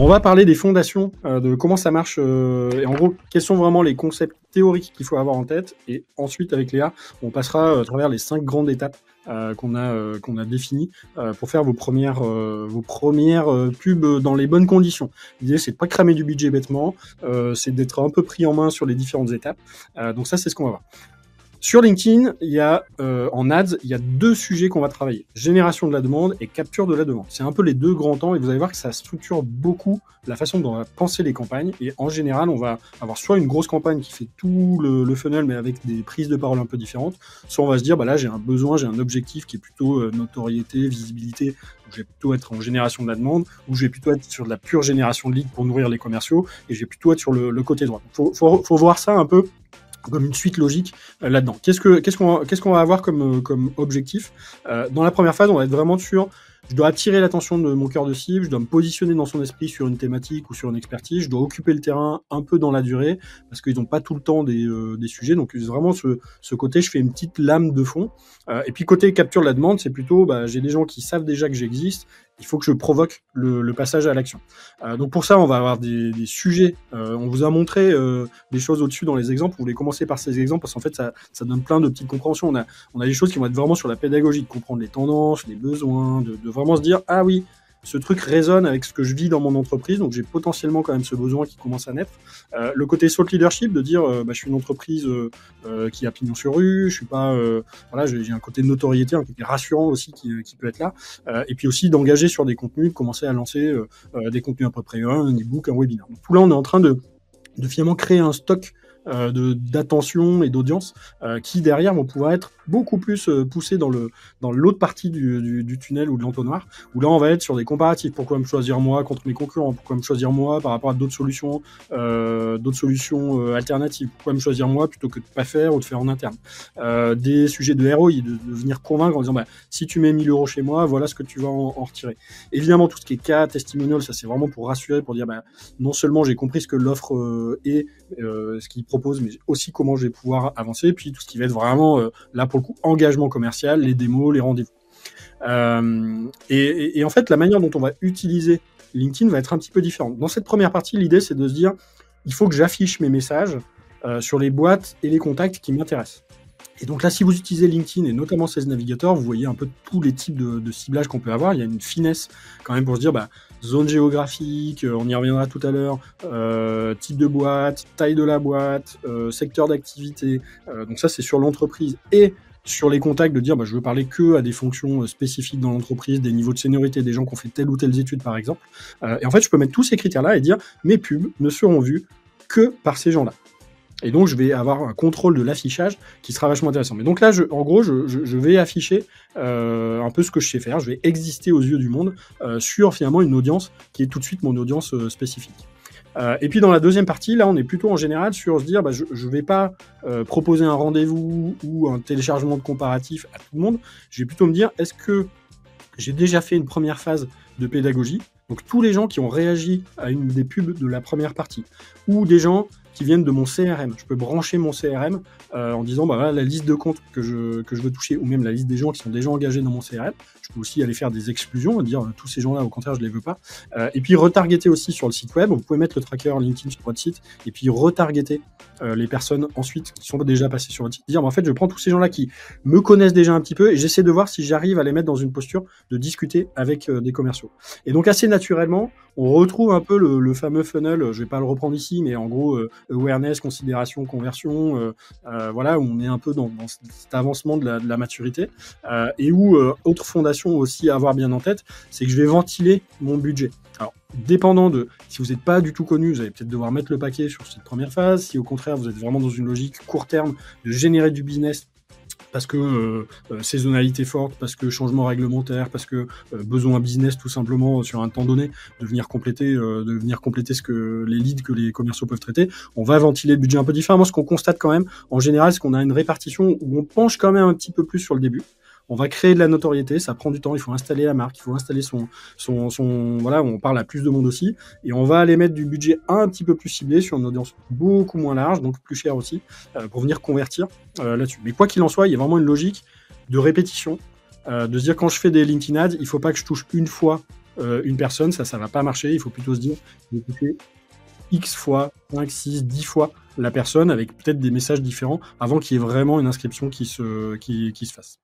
On va parler des fondations, de comment ça marche, et en gros, quels sont vraiment les concepts théoriques qu'il faut avoir en tête. Et ensuite, avec Léa, on passera à travers les 5 grandes étapes qu'on a définies pour faire vos premières pubs dans les bonnes conditions. L'idée, c'est de pas cramer du budget bêtement, c'est d'être un peu pris en main sur les différentes étapes. Donc ça, c'est ce qu'on va voir. Sur LinkedIn, il y a en ads, il y a 2 sujets qu'on va travailler. Génération de la demande et capture de la demande. C'est un peu les 2 grands temps et vous allez voir que ça structure beaucoup la façon dont on va penser les campagnes. Et en général, on va avoir soit une grosse campagne qui fait tout le funnel mais avec des prises de parole un peu différentes, soit on va se dire, bah là j'ai un besoin, j'ai un objectif qui est plutôt notoriété, visibilité, donc je vais plutôt être en génération de la demande, ou je vais plutôt être sur de la pure génération de leads pour nourrir les commerciaux, et je vais plutôt être sur le côté droit. Faut voir ça un peu comme une suite logique là-dedans. Qu'est-ce qu'on va avoir comme objectif dans la première phase, on va être vraiment sur je dois attirer l'attention de mon cœur de cible, je dois me positionner dans son esprit sur une thématique ou sur une expertise, je dois occuper le terrain un peu dans la durée, parce qu'ils n'ont pas tout le temps des sujets, donc vraiment ce côté, je fais une petite lame de fond. Et puis côté capture de la demande, c'est plutôt, j'ai des gens qui savent déjà que j'existe, il faut que je provoque le passage à l'action. Donc pour ça, on va avoir des sujets. On vous a montré des choses au-dessus dans les exemples. Vous voulez commencer par ces exemples parce qu'en fait, ça donne plein de petites compréhensions. On a des choses qui vont être vraiment sur la pédagogie, de comprendre les tendances, les besoins, de vraiment se dire, ah oui, ce truc résonne avec ce que je vis dans mon entreprise, donc j'ai potentiellement quand même ce besoin qui commence à naître. Le côté thought leadership, de dire je suis une entreprise qui a pignon sur rue, je suis pas voilà, j'ai un côté de notoriété, un côté rassurant aussi qui peut être là, et puis aussi d'engager sur des contenus, de commencer à lancer des contenus un peu premium, un e-book, un webinaire. Donc tout là, on est en train de finalement créer un stock d'attention et d'audience qui derrière vont pouvoir être beaucoup plus poussés dans l'autre partie du tunnel ou de l'entonnoir, où là on va être sur des comparatifs. Pourquoi me choisir moi contre mes concurrents? Pourquoi me choisir moi par rapport à d'autres solutions alternatives? Pourquoi me choisir moi plutôt que de pas faire ou de faire en interne? Des sujets de ROI, de venir convaincre en disant si tu mets 1000 € chez moi, voilà ce que tu vas en retirer. Évidemment, tout ce qui est cas, testimonial, ça c'est vraiment pour rassurer, pour dire non seulement j'ai compris ce que l'offre est, ce qu'il propose, mais aussi comment je vais pouvoir avancer, puis tout ce qui va être vraiment là pour le coup engagement commercial, les démos, les rendez-vous. Et en fait, la manière dont on va utiliser LinkedIn va être un petit peu différente. Dans cette première partie, l'idée c'est de se dire il faut que j'affiche mes messages sur les boîtes et les contacts qui m'intéressent. Et donc là, si vous utilisez LinkedIn et notamment Sales Navigator, vous voyez un peu tous les types de ciblage qu'on peut avoir. Il y a une finesse quand même pour se dire zone géographique, on y reviendra tout à l'heure, type de boîte, taille de la boîte, secteur d'activité. Donc ça, c'est sur l'entreprise et sur les contacts, de dire je veux parler que à des fonctions spécifiques dans l'entreprise, des niveaux de seniorité, des gens qui ont fait telle ou telle étude par exemple. Et en fait, je peux mettre tous ces critères-là et dire mes pubs ne seront vues que par ces gens-là. Et donc, je vais avoir un contrôle de l'affichage qui sera vachement intéressant. Mais donc là, en gros, je vais afficher un peu ce que je sais faire. Je vais exister aux yeux du monde sur finalement une audience qui est tout de suite mon audience spécifique. Et puis dans la deuxième partie, là, on est plutôt en général sur se dire je ne vais pas proposer un rendez-vous ou un téléchargement de comparatif à tout le monde. Je vais plutôt me dire, est-ce que j'ai déjà fait une première phase de pédagogie? Donc tous les gens qui ont réagi à une des pubs de la première partie, ou des gens qui viennent de mon CRM. Je peux brancher mon CRM en disant voilà, la liste de comptes que je veux toucher, ou même la liste des gens qui sont déjà engagés dans mon CRM. Je peux aussi aller faire des exclusions, dire tous ces gens-là, au contraire, je les veux pas. Et puis retargeter aussi sur le site web. Vous pouvez mettre le tracker LinkedIn sur votre site et puis retargeter les personnes ensuite qui sont déjà passées sur votre site. Dire en fait, je prends tous ces gens-là qui me connaissent déjà un petit peu et j'essaie de voir si j'arrive à les mettre dans une posture de discuter avec des commerciaux. Et donc assez naturellement, on retrouve un peu le fameux funnel, je vais pas le reprendre ici, mais en gros, awareness, considération, conversion, voilà, où on est un peu dans cet avancement de la maturité, et où, autre fondation aussi à avoir bien en tête, c'est que je vais ventiler mon budget. Alors, dépendant de, si vous n'êtes pas du tout connu, vous allez peut-être devoir mettre le paquet sur cette première phase. Si au contraire, vous êtes vraiment dans une logique court terme de générer du business, parce que saisonnalité forte, parce que changement réglementaire, parce que besoin business tout simplement sur un temps donné, de venir compléter ce que les leads que les commerciaux peuvent traiter, on va ventiler le budget un peu différemment. Ce qu'on constate quand même, en général, c'est qu'on a une répartition où on penche quand même un petit peu plus sur le début. On va créer de la notoriété, ça prend du temps, il faut installer la marque, il faut installer son voilà, on parle à plus de monde aussi, et on va aller mettre du budget un petit peu plus ciblé sur une audience beaucoup moins large, donc plus cher aussi, pour venir convertir là-dessus. Mais quoi qu'il en soit, il y a vraiment une logique de répétition, de se dire quand je fais des LinkedIn ads, il faut pas que je touche une fois une personne, ça va pas marcher. Il faut plutôt se dire, je vais toucher X fois, 5, 6, 10 fois la personne avec peut-être des messages différents avant qu'il y ait vraiment une inscription qui se fasse.